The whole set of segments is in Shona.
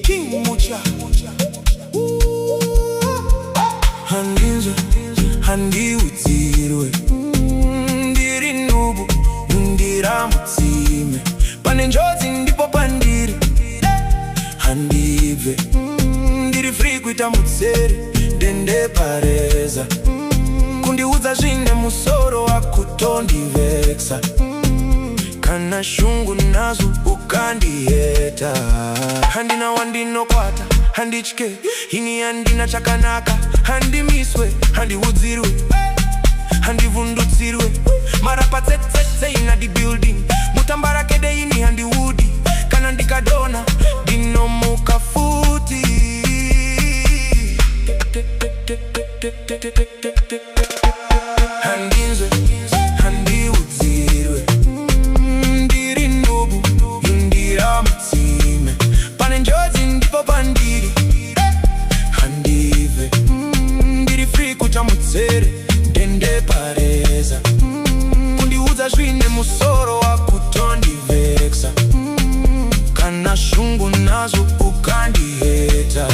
KingMuchah handinzwe handiudzirwe ndiri nhubu ndiramutsime pane njodzi ndipo pandiri handibve ndiri free kuita mutseri dende pareza kundiudza zvine musoro wakutondiveksa kana shungu nazo ukandiheta handina wandinokwata handitye ini handina chakanaka handimiswe handiudzirwe handivhundutsirwe marapatsetsetse ina di building mutambarakede ini handiudi kana ndikadona ndinomuka futi handinzwe handiudzirwe ndiri nhubu ndiramutsime pane njodzi ndipo pandiri handibve ndiri free kuita mutsere dende pareza kundiudza zvine musoro wakutondiveksa kana shungu nazo ukandiheta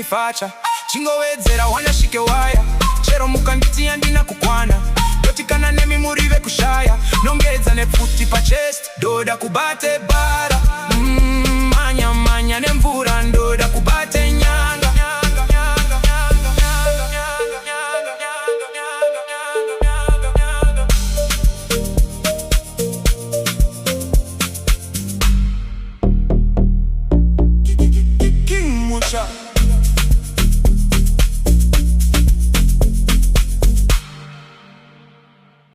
facha chingowedzera wanyasvike waya chero mukanditi handina kukwana doti kana nemi murive kushaya nongedza nepfuti pachest ndoda kubate bara manya manya nemvura ndoda kubate nyanga KingMuchah